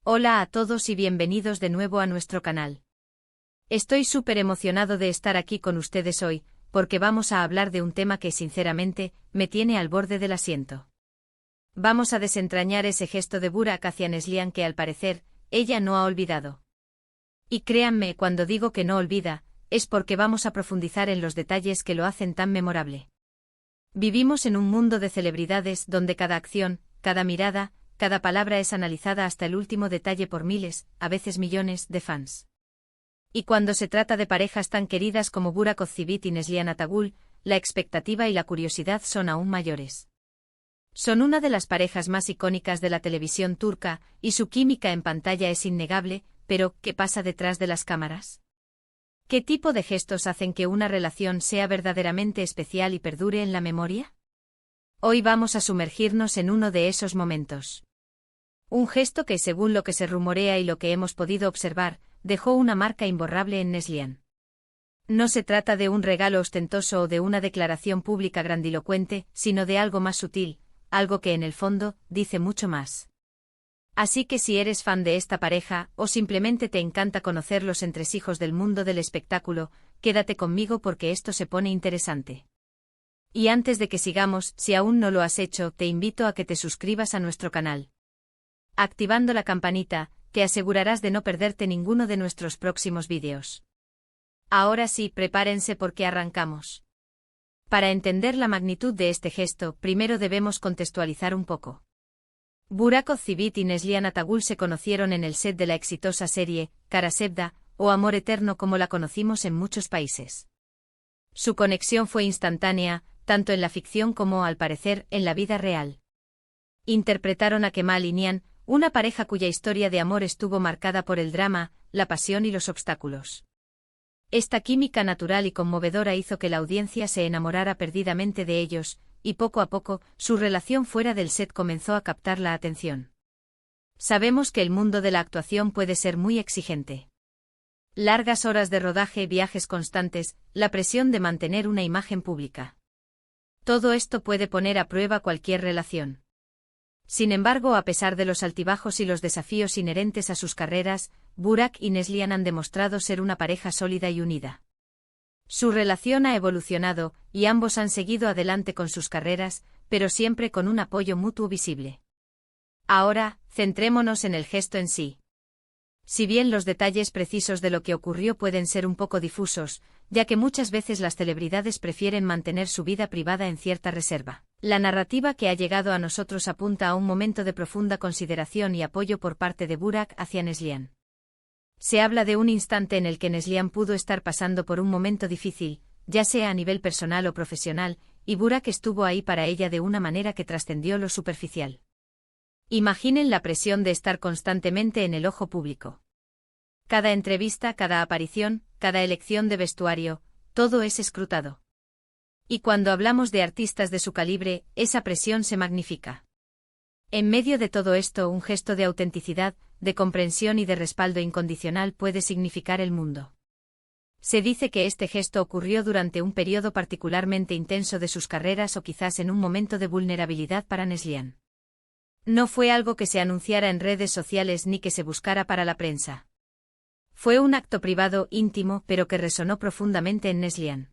Hola a todos y bienvenidos de nuevo a nuestro canal. Estoy súper emocionado de estar aquí con ustedes hoy, porque vamos a hablar de un tema que sinceramente me tiene al borde del asiento. Vamos a desentrañar ese gesto de Burak hacia Neslihan que al parecer, ella no ha olvidado. Y créanme, cuando digo que no olvida, es porque vamos a profundizar en los detalles que lo hacen tan memorable. Vivimos en un mundo de celebridades donde cada acción, cada mirada, cada palabra es analizada hasta el último detalle por miles, a veces millones, de fans. Y cuando se trata de parejas tan queridas como Burak Özçivit y Neslihan Atagül, la expectativa y la curiosidad son aún mayores. Son una de las parejas más icónicas de la televisión turca, y su química en pantalla es innegable, pero ¿qué pasa detrás de las cámaras? ¿Qué tipo de gestos hacen que una relación sea verdaderamente especial y perdure en la memoria? Hoy vamos a sumergirnos en uno de esos momentos. Un gesto que, según lo que se rumorea y lo que hemos podido observar, dejó una marca imborrable en Neslihan. No se trata de un regalo ostentoso o de una declaración pública grandilocuente, sino de algo más sutil, algo que en el fondo dice mucho más. Así que si eres fan de esta pareja, o simplemente te encanta conocer los entresijos del mundo del espectáculo, quédate conmigo porque esto se pone interesante. Y antes de que sigamos, si aún no lo has hecho, te invito a que te suscribas a nuestro canal. Activando la campanita, te asegurarás de no perderte ninguno de nuestros próximos vídeos. Ahora sí, prepárense porque arrancamos. Para entender la magnitud de este gesto, primero debemos contextualizar un poco. Burak Özçivit y Neslihan Atagül se conocieron en el set de la exitosa serie, Kara Sevda, o Amor Eterno como la conocimos en muchos países. Su conexión fue instantánea, tanto en la ficción como, al parecer, en la vida real. Interpretaron a Kemal y Nihan, una pareja cuya historia de amor estuvo marcada por el drama, la pasión y los obstáculos. Esta química natural y conmovedora hizo que la audiencia se enamorara perdidamente de ellos, y poco a poco, su relación fuera del set comenzó a captar la atención. Sabemos que el mundo de la actuación puede ser muy exigente. Largas horas de rodaje, viajes constantes, la presión de mantener una imagen pública. Todo esto puede poner a prueba cualquier relación. Sin embargo, a pesar de los altibajos y los desafíos inherentes a sus carreras, Burak y Neslihan han demostrado ser una pareja sólida y unida. Su relación ha evolucionado, y ambos han seguido adelante con sus carreras, pero siempre con un apoyo mutuo visible. Ahora, centrémonos en el gesto en sí. Si bien los detalles precisos de lo que ocurrió pueden ser un poco difusos, ya que muchas veces las celebridades prefieren mantener su vida privada en cierta reserva, la narrativa que ha llegado a nosotros apunta a un momento de profunda consideración y apoyo por parte de Burak hacia Neslihan. Se habla de un instante en el que Neslihan pudo estar pasando por un momento difícil, ya sea a nivel personal o profesional, y Burak estuvo ahí para ella de una manera que trascendió lo superficial. Imaginen la presión de estar constantemente en el ojo público. Cada entrevista, cada aparición, cada elección de vestuario, todo es escrutado. Y cuando hablamos de artistas de su calibre, esa presión se magnifica. En medio de todo esto, un gesto de autenticidad, de comprensión y de respaldo incondicional puede significar el mundo. Se dice que este gesto ocurrió durante un periodo particularmente intenso de sus carreras o quizás en un momento de vulnerabilidad para Neslihan. No fue algo que se anunciara en redes sociales ni que se buscara para la prensa. Fue un acto privado, íntimo, pero que resonó profundamente en Neslihan.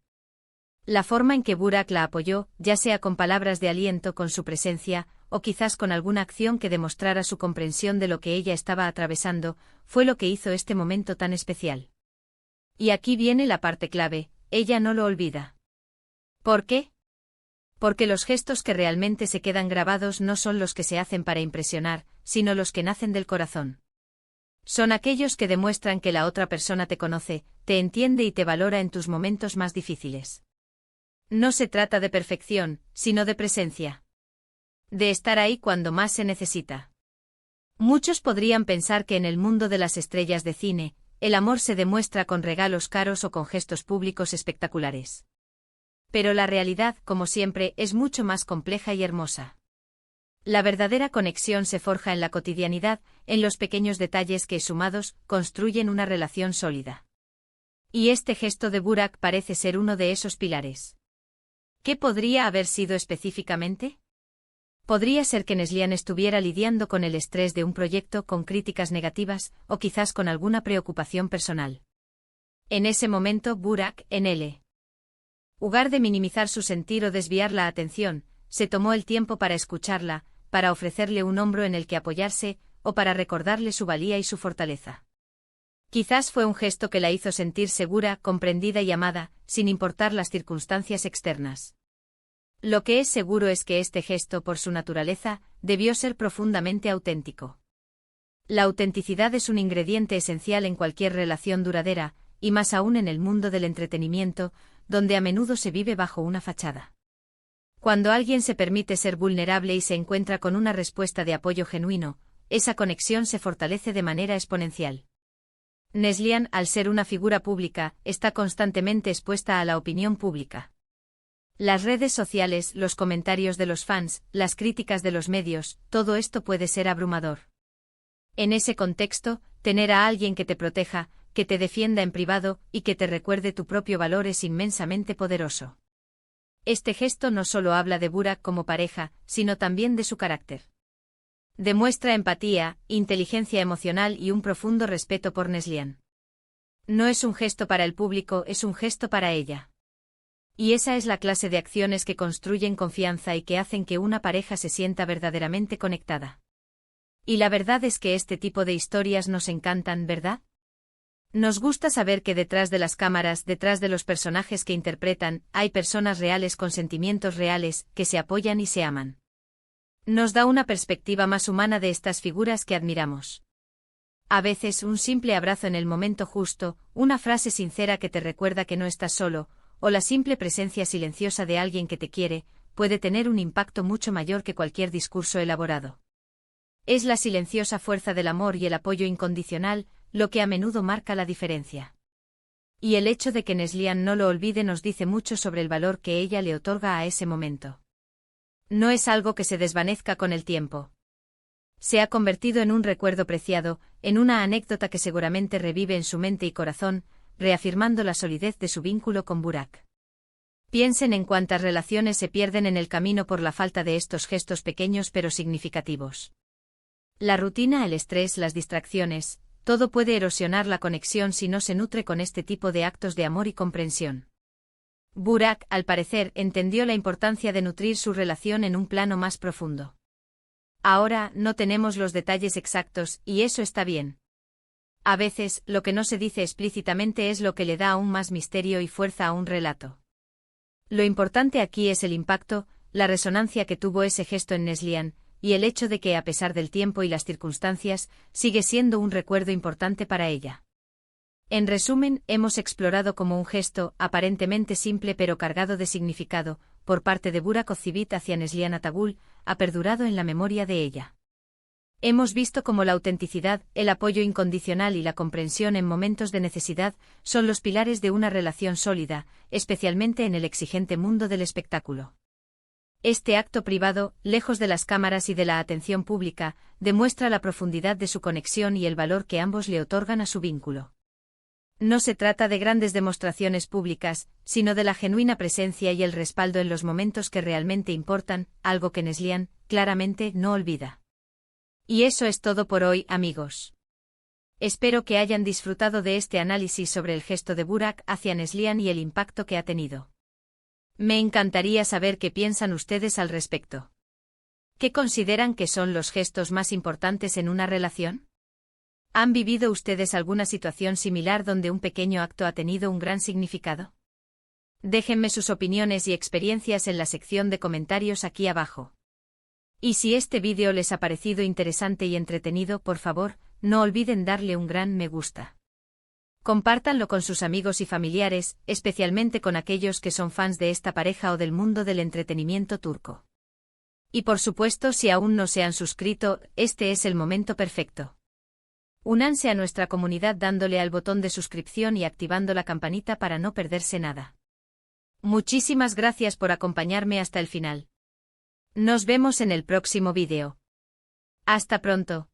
La forma en que Burak la apoyó, ya sea con palabras de aliento, con su presencia, o quizás con alguna acción que demostrara su comprensión de lo que ella estaba atravesando, fue lo que hizo este momento tan especial. Y aquí viene la parte clave, ella no lo olvida. ¿Por qué? Porque los gestos que realmente se quedan grabados no son los que se hacen para impresionar, sino los que nacen del corazón. Son aquellos que demuestran que la otra persona te conoce, te entiende y te valora en tus momentos más difíciles. No se trata de perfección, sino de presencia. De estar ahí cuando más se necesita. Muchos podrían pensar que en el mundo de las estrellas de cine, el amor se demuestra con regalos caros o con gestos públicos espectaculares. Pero la realidad, como siempre, es mucho más compleja y hermosa. La verdadera conexión se forja en la cotidianidad, en los pequeños detalles que, sumados, construyen una relación sólida. Y este gesto de Burak parece ser uno de esos pilares. ¿Qué podría haber sido específicamente? Podría ser que Neslihan estuviera lidiando con el estrés de un proyecto, con críticas negativas, o quizás con alguna preocupación personal. En ese momento, Burak, en lugar de minimizar su sentir o desviar la atención, se tomó el tiempo para escucharla, para ofrecerle un hombro en el que apoyarse, o para recordarle su valía y su fortaleza. Quizás fue un gesto que la hizo sentir segura, comprendida y amada, sin importar las circunstancias externas. Lo que es seguro es que este gesto, por su naturaleza, debió ser profundamente auténtico. La autenticidad es un ingrediente esencial en cualquier relación duradera, y más aún en el mundo del entretenimiento, donde a menudo se vive bajo una fachada. Cuando alguien se permite ser vulnerable y se encuentra con una respuesta de apoyo genuino, esa conexión se fortalece de manera exponencial. Neslihan, al ser una figura pública, está constantemente expuesta a la opinión pública. Las redes sociales, los comentarios de los fans, las críticas de los medios, todo esto puede ser abrumador. En ese contexto, tener a alguien que te proteja, que te defienda en privado y que te recuerde tu propio valor es inmensamente poderoso. Este gesto no solo habla de Burak como pareja, sino también de su carácter. Demuestra empatía, inteligencia emocional y un profundo respeto por Neslihan. No es un gesto para el público, es un gesto para ella. Y esa es la clase de acciones que construyen confianza y que hacen que una pareja se sienta verdaderamente conectada. Y la verdad es que este tipo de historias nos encantan, ¿verdad? Nos gusta saber que detrás de las cámaras, detrás de los personajes que interpretan, hay personas reales con sentimientos reales, que se apoyan y se aman. Nos da una perspectiva más humana de estas figuras que admiramos. A veces un simple abrazo en el momento justo, una frase sincera que te recuerda que no estás solo, o la simple presencia silenciosa de alguien que te quiere, puede tener un impacto mucho mayor que cualquier discurso elaborado. Es la silenciosa fuerza del amor y el apoyo incondicional, lo que a menudo marca la diferencia. Y el hecho de que Neslihan no lo olvide nos dice mucho sobre el valor que ella le otorga a ese momento. No es algo que se desvanezca con el tiempo. Se ha convertido en un recuerdo preciado, en una anécdota que seguramente revive en su mente y corazón, reafirmando la solidez de su vínculo con Burak. Piensen en cuántas relaciones se pierden en el camino por la falta de estos gestos pequeños pero significativos. La rutina, el estrés, las distracciones, todo puede erosionar la conexión si no se nutre con este tipo de actos de amor y comprensión. Burak, al parecer, entendió la importancia de nutrir su relación en un plano más profundo. Ahora, no tenemos los detalles exactos, y eso está bien. A veces, lo que no se dice explícitamente es lo que le da aún más misterio y fuerza a un relato. Lo importante aquí es el impacto, la resonancia que tuvo ese gesto en Neslihan, y el hecho de que a pesar del tiempo y las circunstancias, sigue siendo un recuerdo importante para ella. En resumen, hemos explorado cómo un gesto, aparentemente simple pero cargado de significado, por parte de Burak Ozceğit hacia Neslihan Atagül, ha perdurado en la memoria de ella. Hemos visto cómo la autenticidad, el apoyo incondicional y la comprensión en momentos de necesidad son los pilares de una relación sólida, especialmente en el exigente mundo del espectáculo. Este acto privado, lejos de las cámaras y de la atención pública, demuestra la profundidad de su conexión y el valor que ambos le otorgan a su vínculo. No se trata de grandes demostraciones públicas, sino de la genuina presencia y el respaldo en los momentos que realmente importan, algo que Neslihan, claramente, no olvida. Y eso es todo por hoy, amigos. Espero que hayan disfrutado de este análisis sobre el gesto de Burak hacia Neslihan y el impacto que ha tenido. Me encantaría saber qué piensan ustedes al respecto. ¿Qué consideran que son los gestos más importantes en una relación? ¿Han vivido ustedes alguna situación similar donde un pequeño acto ha tenido un gran significado? Déjenme sus opiniones y experiencias en la sección de comentarios aquí abajo. Y si este vídeo les ha parecido interesante y entretenido, por favor, no olviden darle un gran me gusta. Compártanlo con sus amigos y familiares, especialmente con aquellos que son fans de esta pareja o del mundo del entretenimiento turco. Y por supuesto, si aún no se han suscrito, este es el momento perfecto. Únanse a nuestra comunidad dándole al botón de suscripción y activando la campanita para no perderse nada. Muchísimas gracias por acompañarme hasta el final. Nos vemos en el próximo vídeo. Hasta pronto.